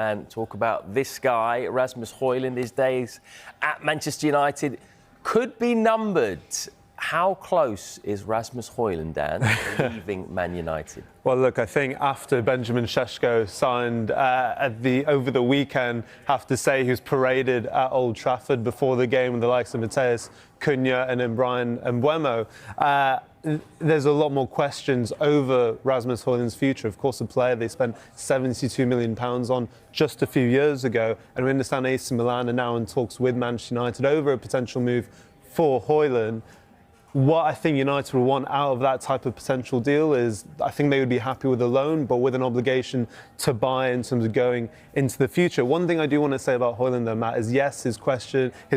and talk about this guy, Rasmus Hojlund. His days at Manchester United could be numbered. How close is Rasmus Hojlund, Dan, to leaving Man United? Well, look, I think after Benjamin Sesko signed over the weekend, have to say he was paraded at Old Trafford before the game with the likes of Mateus Cunha and then Brian Mbeumo. There's a lot more questions over Rasmus Hojlund's future. Of course, a player they spent £72 million on just a few years ago. And we understand AC Milan are now in talks with Manchester United over a potential move for Hojlund. What I think United will want out of that type of potential deal is, I think they would be happy with a loan, but with an obligation to buy in terms of going into the future. One thing I do want to say about Hojlund, though, Matt, is yes, his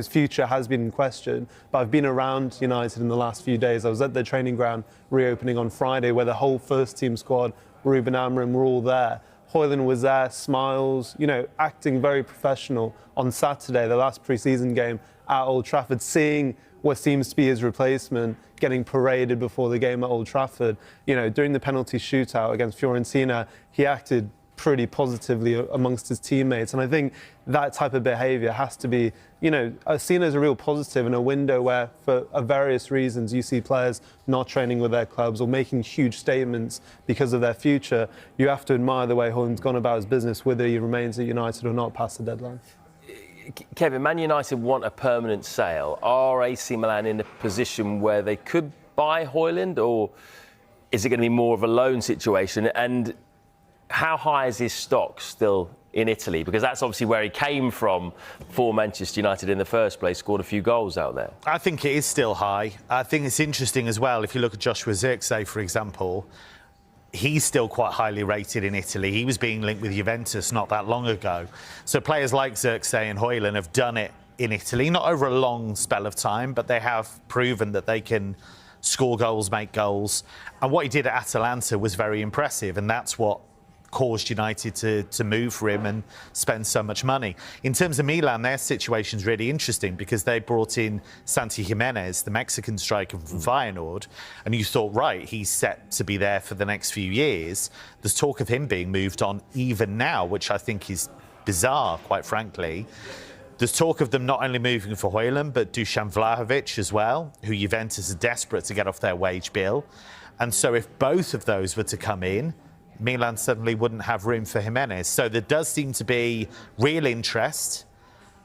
future has been in question, but I've been around United in the last few days. I was at the training ground reopening on Friday, where the whole first team squad, Ruben Amorim, were all there. Hojlund was there, smiles, acting very professional on Saturday, the last pre-season game at Old Trafford, seeing what seems to be his replacement getting paraded before the game at Old Trafford. During the penalty shootout against Fiorentina, he acted pretty amongst his teammates. And I think that type of behaviour has to be, seen as a real positive in a window where, for various reasons, you see players not training with their clubs or making huge statements because of their future. You have to admire the way Hojlund's gone about his business, whether he remains at United or not past the deadline. Kevin, Man United want a permanent sale. Are AC Milan in a position where they could buy Hojlund, or is it going to be more of a loan situation? And how high is his stock still in Italy? Because that's obviously where he came from for Manchester United in the first place, scored a few goals out there. I think it is still high. I think it's interesting as well, if you look at Joshua Zirkzee, for example, he's still quite highly rated in Italy. He was being linked with Juventus not that long ago. So players like Zirkzee and Hojlund have done it in Italy, not over a long spell of time, but they have proven that they can score goals, make goals. And what he did at Atalanta was very impressive, and that's what caused United to move for him and spend so much money. In terms of Milan, their situation's really interesting because they brought in Santi Jimenez, the Mexican striker from Feyenoord, and you thought, right, he's set to be there for the next few years. There's talk of him being moved on even now, which I think is bizarre, quite frankly. There's talk of them not only moving for Hojlund, but Dusan Vlahovic as well, who Juventus are desperate to get off their wage bill. And so if both of those were to come in, Milan suddenly wouldn't have room for Jimenez. So there does seem to be real interest,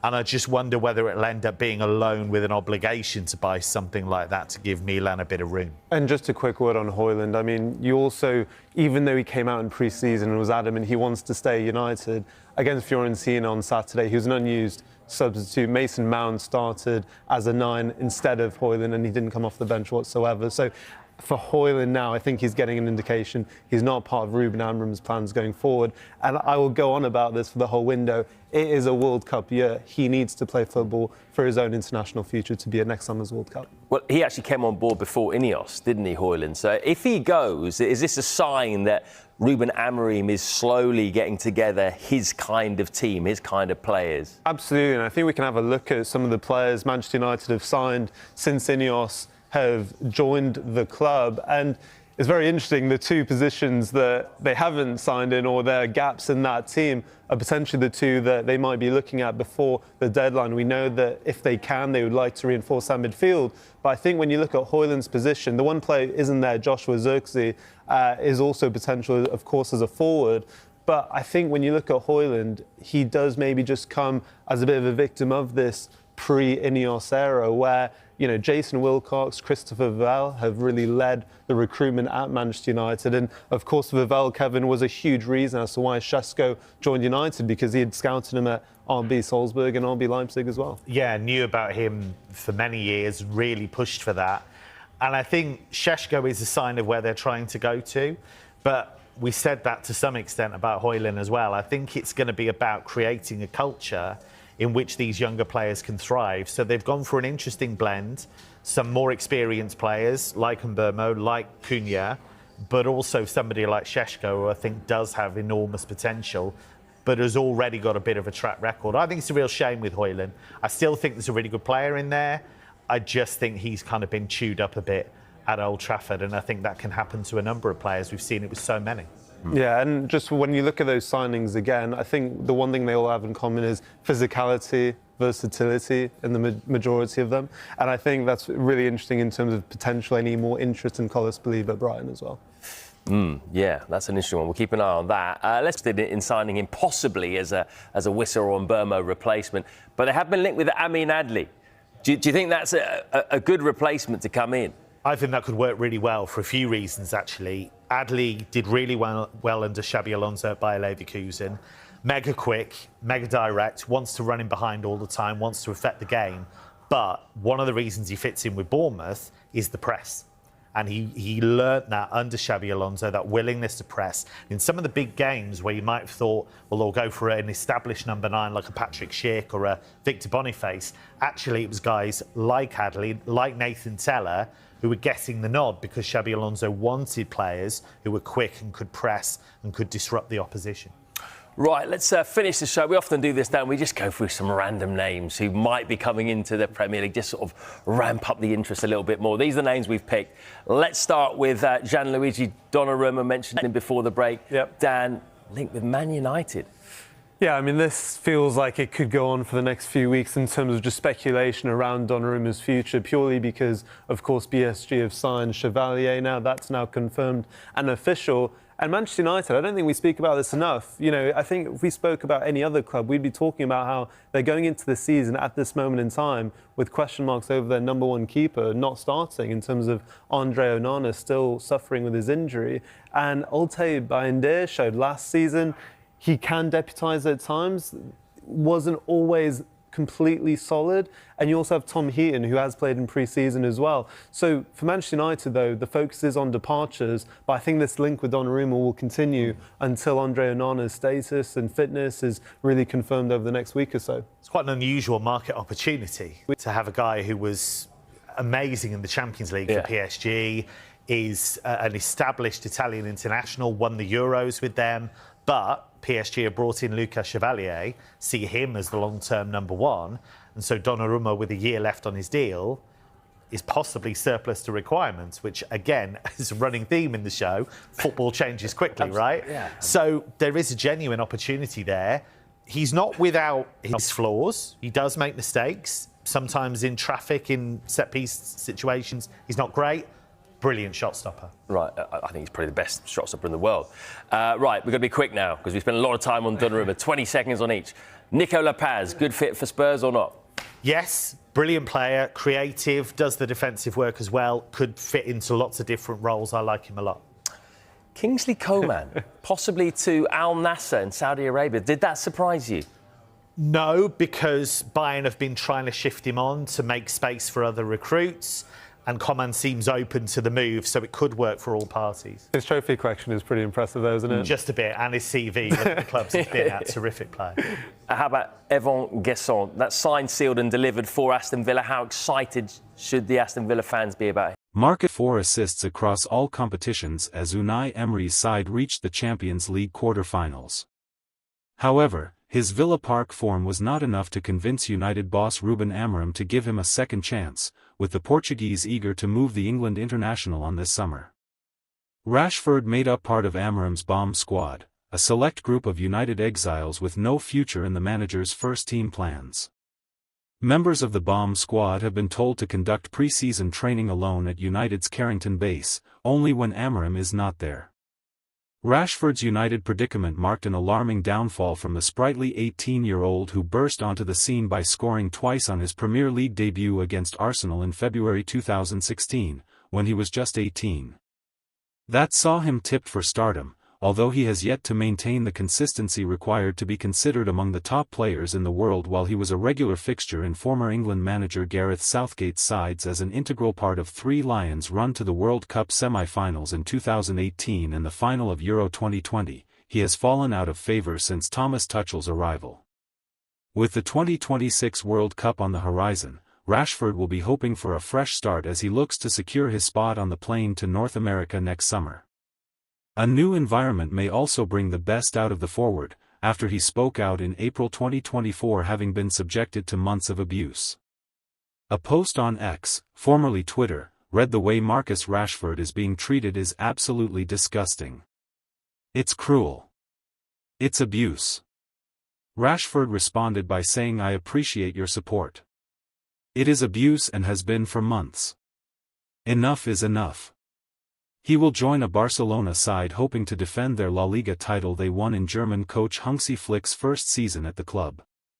and I just wonder whether it'll end up being a loan with an obligation to buy something like that to give Milan a bit of room. And just a quick word on Hojlund. I mean, you also, even though he came out in pre-season and was adamant he wants to stay United, against Fiorentina on Saturday, he was an unused substitute. Mason Mount started as a 9 instead of Hojlund, and he didn't come off the bench whatsoever. So for Hojlund now, I think he's getting an indication he's not part of Ruben Amorim's plans going forward. And I will go on about this for the whole window. It is a World Cup year. He needs to play football for his own international future to be at next summer's World Cup. Well, he actually came on board before Ineos, didn't he, Hojlund? So if he goes, is this a sign that Ruben Amorim is slowly getting together his kind of team, his kind of players? Absolutely, and I think we can have a look at some of the players Manchester United have signed since Ineos have joined the club, and it's very interesting, the two positions that they haven't signed in, or their gaps in that team, are potentially the two that they might be looking at before the deadline. We know that if they can, they would like to reinforce that midfield, but I think when you look at Hojlund's position, the one player isn't there, Joshua Zirkzee, is also potential, of course, as a forward. But I think when you look at Hojlund, he does maybe just come as a bit of a victim of this pre-Ineos era where, Jason Wilcox, Christopher Vivell have really led the recruitment at Manchester United. And of course, Vivell, Kevin, was a huge reason as to why Sesko joined United, because he had scouted him at RB Salzburg and RB Leipzig as well. Yeah, knew about him for many years, really pushed for that. And I think Sesko is a sign of where they're trying to go to. But we said that to some extent about Hojlund as well. I think it's going to be about creating a culture in which these younger players can thrive. So they've gone for an interesting blend, some more experienced players like Mbeumo, like Cunha, but also somebody like Sesko, who I think does have enormous potential, but has already got a bit of a track record. I think it's a real shame with Hojlund. I still think there's a really good player in there. I just think he's kind of been chewed up a bit at Old Trafford, and I think that can happen to a number of players. We've seen it with so many. Yeah, and just when you look at those signings again, I think the one thing they all have in common is physicality, versatility in the majority of them. And I think that's really interesting in terms of potential any more interest in Carlos Baleba at Brighton as well. Yeah, that's an interesting one. We'll keep an eye on that. Let's do it in signing him possibly as a Wissa or Burma replacement. But they have been linked with Amin Adli. Do you think that's a good replacement to come in? I think that could work really well for a few reasons, actually. Adli did really well under Xabi Alonso at Bayer Leverkusen. Mega quick, mega direct, wants to run in behind all the time, wants to affect the game. But one of the reasons he fits in with Bournemouth is the press. And he learnt that under Xabi Alonso, that willingness to press. In some of the big games where you might have thought, well, they'll go for an established number 9 like a Patrick Schick or a Victor Boniface. Actually, it was guys like Adli, like Nathan Tella, who were getting the nod because Xabi Alonso wanted players who were quick and could press and could disrupt the opposition. Right, let's finish the show. We often do this, don't we? We just go through some random names who might be coming into the Premier League, just sort of ramp up the interest a little bit more. These are the names we've picked. Let's start with Gianluigi Donnarumma, mentioned him before the break. Yep. Dan, linked with Man United. Yeah, I mean, this feels like it could go on for the next few weeks in terms of just speculation around Donnarumma's future, purely because, of course, PSG have signed Chevalier now. That's now confirmed and official. And Manchester United, I don't think we speak about this enough. You know, I think if we spoke about any other club, we'd be talking about how they're going into the season at this moment in time with question marks over their number one keeper not starting, in terms of Andre Onana still suffering with his injury. And Altay Bayindir showed last season he can deputise at times, wasn't always completely solid. And you also have Tom Heaton, who has played in pre-season as well. So for Manchester United, though, the focus is on departures, but I think this link with Donnarumma will continue until Andre Onana's status and fitness is really confirmed over the next week or so. It's quite an unusual market opportunity to have a guy who was amazing in the Champions League for PSG, is an established Italian international, won the Euros with them, but PSG have brought in Luca Chevalier, see him as the long-term number 1, and so Donnarumma, with a year left on his deal, is possibly surplus to requirements, which, again, is a running theme in the show. Football changes quickly, right? Yeah. So there is a genuine opportunity there. He's not without his flaws. He does make mistakes, sometimes in traffic, in set-piece situations. He's not great. Brilliant shot stopper. Right, I think he's probably the best shot stopper in the world. Right, we're going to be quick now because we spent a lot of time on Donnarumma, 20 seconds on each. Nico La Paz, good fit for Spurs or not? Yes, brilliant player, creative, does the defensive work as well, could fit into lots of different roles. I like him a lot. Kingsley Coman, possibly to Al Nassr in Saudi Arabia. Did that surprise you? No, because Bayern have been trying to shift him on to make space for other recruits. And Coman seems open to the move, so it could work for all parties. His trophy collection is pretty impressive, though, isn't it? Just a bit, and his CV with the clubs he's been at. Terrific player. How about Evan Guesson? That's signed, sealed and delivered for Aston Villa. How excited should the Aston Villa fans be about him? Marked 4 assists across all competitions as Unai Emery's side reached the Champions League quarter-finals. However, his Villa Park form was not enough to convince United boss Ruben Amorim to give him a second chance, with the Portuguese eager to move the England international on this summer. Rashford made up part of Amorim's bomb squad, a select group of United exiles with no future in the manager's first-team plans. Members of the bomb squad have been told to conduct pre-season training alone at United's Carrington base, only when Amorim is not there. Rashford's United predicament marked an alarming downfall from the sprightly 18-year-old who burst onto the scene by scoring twice on his Premier League debut against Arsenal in February 2016, when he was just 18. That saw him tipped for stardom, although he has yet to maintain the consistency required to be considered among the top players in the world, while he was a regular fixture in former England manager Gareth Southgate's sides as an integral part of 3 Lions' run to the World Cup semi-finals in 2018 and the final of Euro 2020, he has fallen out of favour since Thomas Tuchel's arrival. With the 2026 World Cup on the horizon, Rashford will be hoping for a fresh start as he looks to secure his spot on the plane to North America next summer. A new environment may also bring the best out of the forward, after he spoke out in April 2024 having been subjected to months of abuse. A post on X, formerly Twitter, read: "The way Marcus Rashford is being treated is absolutely disgusting. It's cruel. It's abuse. Rashford responded by saying, "I appreciate your support. It is abuse and has been for months. Enough is enough." He will join a Barcelona side hoping to defend their La Liga title they won in German coach Hansi Flick's first season at the club.